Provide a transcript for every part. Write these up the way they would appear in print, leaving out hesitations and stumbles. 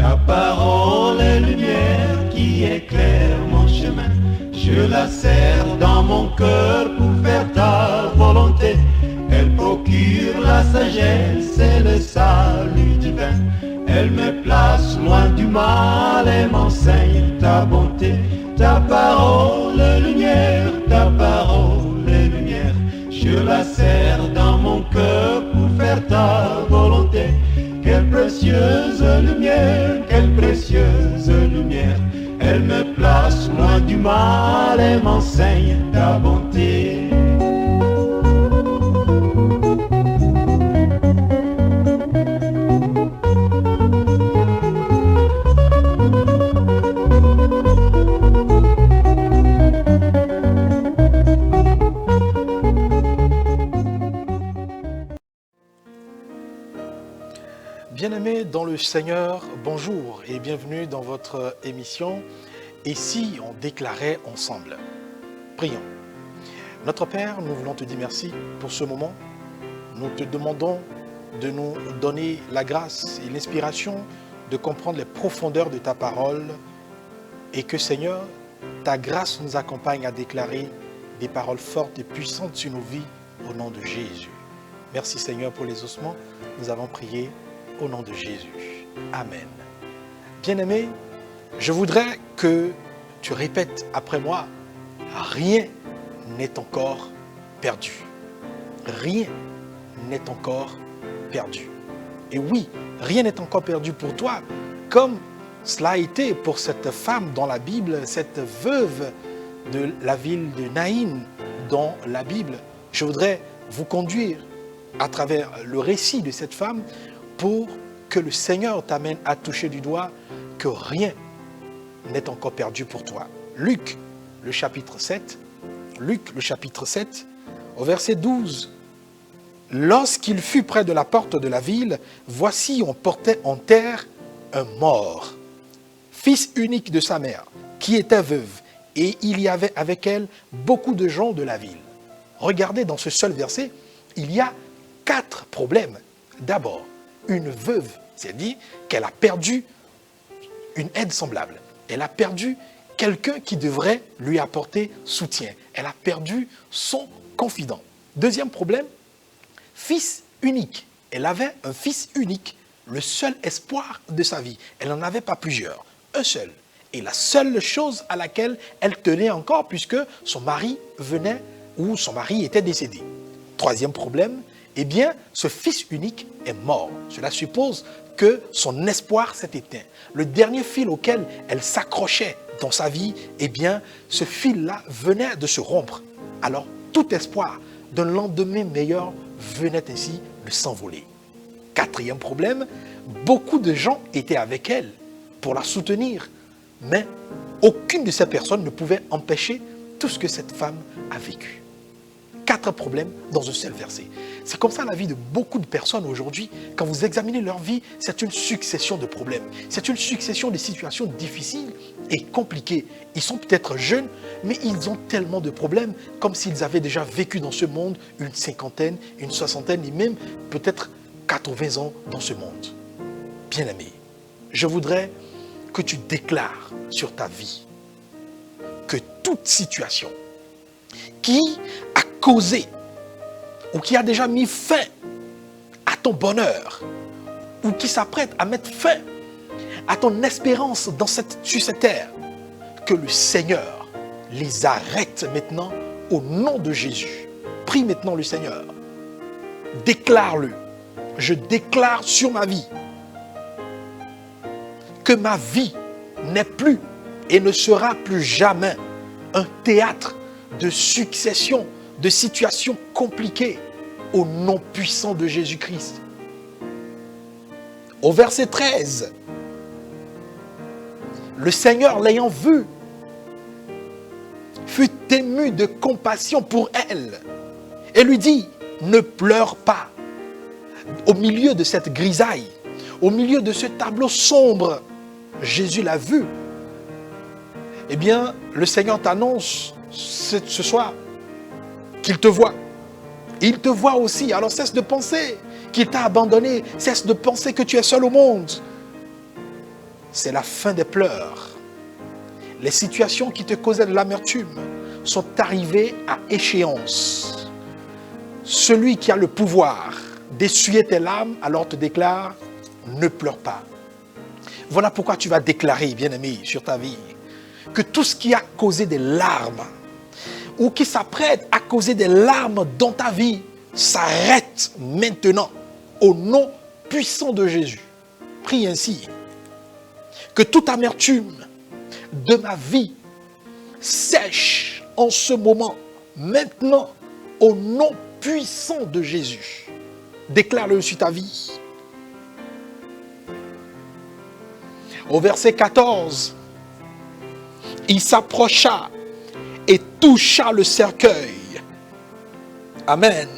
Ta parole est lumière qui éclaire mon chemin. Je la serre dans mon cœur pour faire ta volonté. Elle procure la sagesse et le salut divin. Elle me place loin du mal et m'enseigne ta bonté. Ta parole est lumière, ta parole est lumière. Je la serre dans mon cœur pour faire ta volonté. Quelle précieuse lumière, quelle précieuse lumière. Elle me place loin du mal et m'enseigne ta bonté. Bien-aimés dans le Seigneur, bonjour et bienvenue dans votre émission « Et si on déclarait ensemble ?» Prions. Notre Père, nous voulons te dire merci pour ce moment. Nous te demandons de nous donner la grâce et l'inspiration de comprendre les profondeurs de ta parole et que, Seigneur, ta grâce nous accompagne à déclarer des paroles fortes et puissantes sur nos vies au nom de Jésus. Merci, Seigneur, pour les ossements. Nous avons prié au nom de Jésus. Amen. Bien-aimé, je voudrais que tu répètes après moi, rien n'est encore perdu. Rien n'est encore perdu. Et oui, rien n'est encore perdu pour toi, comme cela a été pour cette femme dans la Bible, cette veuve de la ville de Naïn dans la Bible. Je voudrais vous conduire à travers le récit de cette femme pour que le Seigneur t'amène à toucher du doigt que rien n'est encore perdu pour toi. Luc, le chapitre 7, au verset 12. Lorsqu'il fut près de la porte de la ville, voici on portait en terre un mort, fils unique de sa mère, qui était veuve, et il y avait avec elle beaucoup de gens de la ville. Regardez dans ce seul verset, il y a 4 problèmes. D'abord, une veuve, c'est-à-dire qu'elle a perdu une aide semblable. Elle a perdu quelqu'un qui devrait lui apporter soutien. Elle a perdu son confident. Deuxième problème, fils unique. Elle avait un fils unique, le seul espoir de sa vie. Elle n'en avait pas plusieurs, un seul. Et la seule chose à laquelle elle tenait encore, puisque son mari venait ou son mari était décédé. Troisième problème, eh bien, ce fils unique est mort. Cela suppose que son espoir s'est éteint. Le dernier fil auquel elle s'accrochait dans sa vie, eh bien, ce fil-là venait de se rompre. Alors, tout espoir d'un lendemain meilleur venait ainsi de s'envoler. Quatrième problème, beaucoup de gens étaient avec elle pour la soutenir, mais aucune de ces personnes ne pouvait empêcher tout ce que cette femme a vécu. 4 problèmes dans un seul verset. C'est comme ça la vie de beaucoup de personnes aujourd'hui. Quand vous examinez leur vie, c'est une succession de problèmes. C'est une succession de situations difficiles et compliquées. Ils sont peut-être jeunes, mais ils ont tellement de problèmes, comme s'ils avaient déjà vécu dans ce monde une cinquantaine, une soixantaine et même peut-être 80 ans dans ce monde. Bien-aimé, je voudrais que tu déclares sur ta vie que toute situation qui a causé ou qui a déjà mis fin à ton bonheur ou qui s'apprête à mettre fin à ton espérance sur cette terre, que le Seigneur les arrête maintenant au nom de Jésus. Prie maintenant le Seigneur. Déclare-le. Je déclare sur ma vie que ma vie n'est plus et ne sera plus jamais un théâtre de succession de situations compliquées au nom puissant de Jésus-Christ. Au verset 13, le Seigneur l'ayant vu fut ému de compassion pour elle et lui dit, ne pleure pas. Au milieu de cette grisaille, au milieu de ce tableau sombre, Jésus l'a vu. Eh bien, le Seigneur t'annonce ce soir qu'il te voit. Il te voit aussi, alors cesse de penser qu'il t'a abandonné, cesse de penser que tu es seul au monde. c'est la fin des pleurs. Les situations qui te causaient de l'amertume sont arrivées à échéance. Celui qui a le pouvoir d'essuyer tes larmes, alors te déclare, ne pleure pas. Voilà pourquoi tu vas déclarer, bien-aimé, sur ta vie, que tout ce qui a causé des larmes, ou qui s'apprête à causer des larmes dans ta vie, s'arrête maintenant, au nom puissant de Jésus. Prie ainsi, que toute amertume de ma vie sèche en ce moment, maintenant, au nom puissant de Jésus. Déclare-le sur ta vie. Au verset 14, il s'approcha et toucha le cercueil. Amen.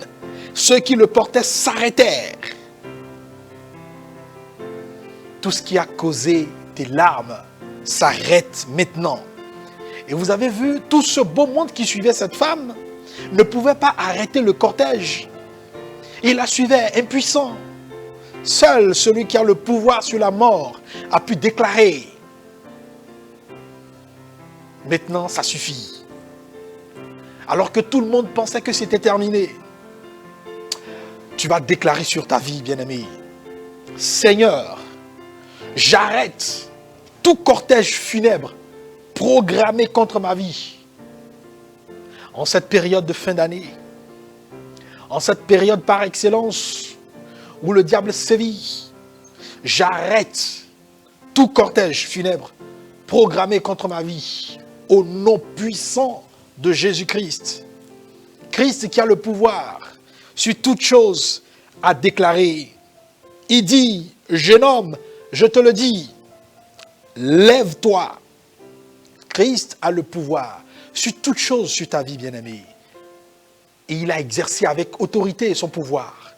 Ceux qui le portaient s'arrêtèrent. Tout ce qui a causé tes larmes s'arrête maintenant. Et vous avez vu, tout ce beau monde qui suivait cette femme ne pouvait pas arrêter le cortège. Il la suivait impuissant. Seul celui qui a le pouvoir sur la mort a pu déclarer, maintenant ça suffit. Alors que tout le monde pensait que c'était terminé. Tu vas déclarer sur ta vie, bien-aimé, Seigneur, j'arrête tout cortège funèbre programmé contre ma vie. En cette période de fin d'année, en cette période par excellence où le diable sévit, j'arrête tout cortège funèbre programmé contre ma vie au nom puissant de Jésus-Christ. Christ qui a le pouvoir sur toute chose à déclarer. Il dit, jeune homme, je te le dis, lève-toi. Christ a le pouvoir sur toute chose sur ta vie, bien-aimé. Et il a exercé avec autorité son pouvoir.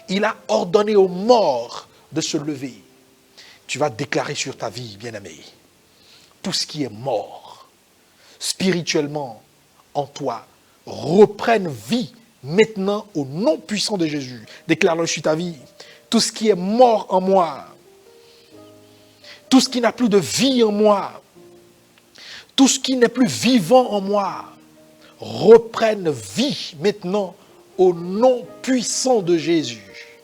Il a ordonné aux morts de se lever. Tu vas déclarer sur ta vie, bien-aimé, tout ce qui est mort, spirituellement, en toi, reprenne vie maintenant au nom puissant de Jésus. Déclare-le sur ta vie. Tout ce qui est mort en moi, tout ce qui n'a plus de vie en moi, tout ce qui n'est plus vivant en moi, reprenne vie maintenant au nom puissant de Jésus.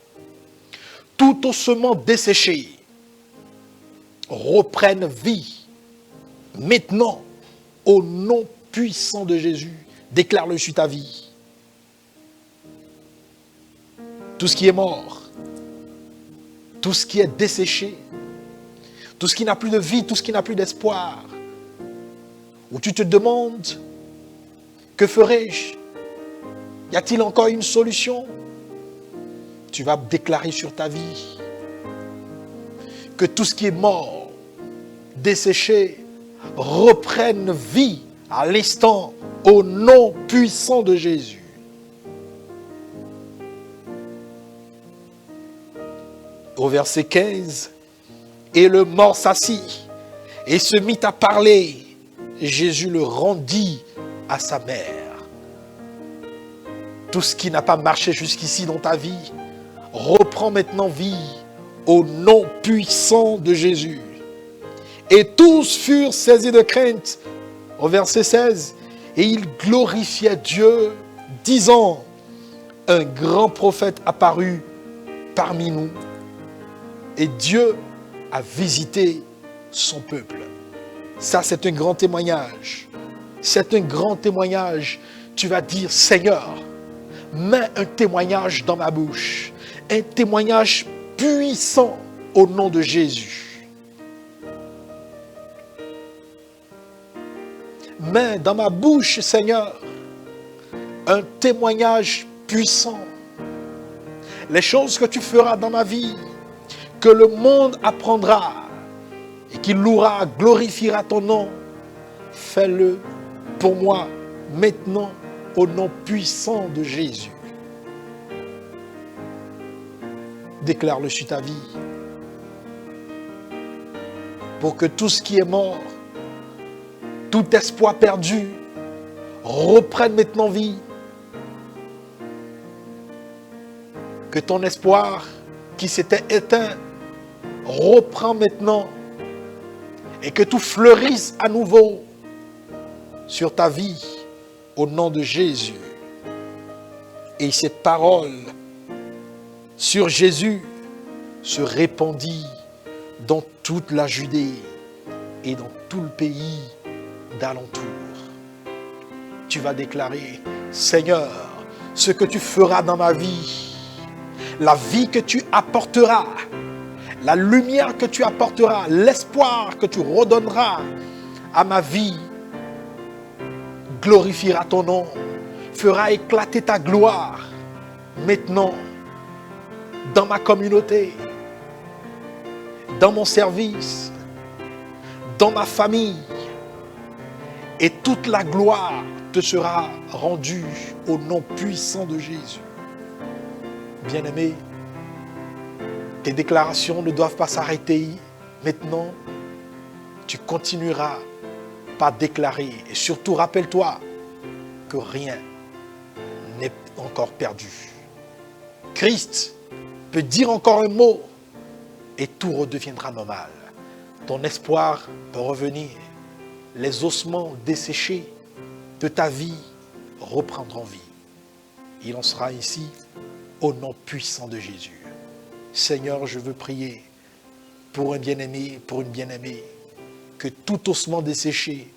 Tout ossement desséché reprenne vie maintenant au nom puissant de Jésus. Déclare-le sur ta vie. Tout ce qui est mort, tout ce qui est desséché, tout ce qui n'a plus de vie, tout ce qui n'a plus d'espoir, où tu te demandes, que ferai-je? Y a-t-il encore une solution? Tu vas déclarer sur ta vie que tout ce qui est mort, desséché, reprenne vie à l'instant au nom puissant de Jésus. Au verset 15, et le mort s'assit et se mit à parler. Jésus le rendit à sa mère. Tout ce qui n'a pas marché jusqu'ici dans ta vie reprend maintenant vie au nom puissant de Jésus. Et tous furent saisis de crainte. Au verset 16, et ils glorifiaient Dieu, disant, un grand prophète apparut parmi nous, et Dieu a visité son peuple. Ça, c'est un grand témoignage. C'est un grand témoignage. Tu vas dire, Seigneur, mets un témoignage dans ma bouche. Un témoignage puissant au nom de Jésus. Mets dans ma bouche, Seigneur, un témoignage puissant. Les choses que tu feras dans ma vie, que le monde apprendra et qui louera, glorifiera ton nom, fais-le pour moi maintenant au nom puissant de Jésus. Déclare-le sur ta vie pour que tout ce qui est mort, tout espoir perdu, reprenne maintenant vie. Que ton espoir qui s'était éteint reprend maintenant et que tout fleurisse à nouveau sur ta vie au nom de Jésus. Et cette parole sur Jésus se répandit dans toute la Judée et dans tout le pays d'alentour. Tu vas déclarer, Seigneur, ce que tu feras dans ma vie, la vie que tu apporteras, la lumière que tu apporteras, l'espoir que tu redonneras à ma vie, glorifiera ton nom, fera éclater ta gloire maintenant dans ma communauté, dans mon service, dans ma famille, et toute la gloire te sera rendue au nom puissant de Jésus. Bien-aimé, tes déclarations ne doivent pas s'arrêter maintenant. Tu continueras par déclarer. Et surtout, rappelle-toi que rien n'est encore perdu. Christ peut dire encore un mot et tout redeviendra normal. Ton espoir peut revenir. Les ossements desséchés de ta vie reprendront vie. Il en sera ainsi au nom puissant de Jésus. Seigneur, je veux prier pour un bien-aimé, pour une bien-aimée, que tout ossement desséché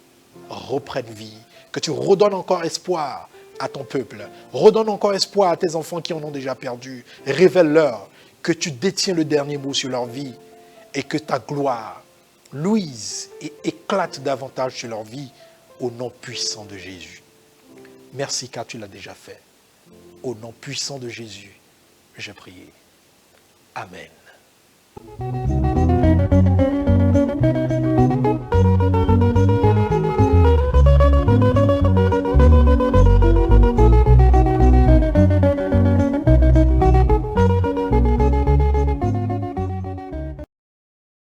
reprenne vie, que tu redonnes encore espoir à ton peuple, redonne encore espoir à tes enfants qui en ont déjà perdu, révèle-leur que tu détiens le dernier mot sur leur vie et que ta gloire luise et éclate davantage sur leur vie au nom puissant de Jésus. Merci car tu l'as déjà fait. Au nom puissant de Jésus, je prie. Amen.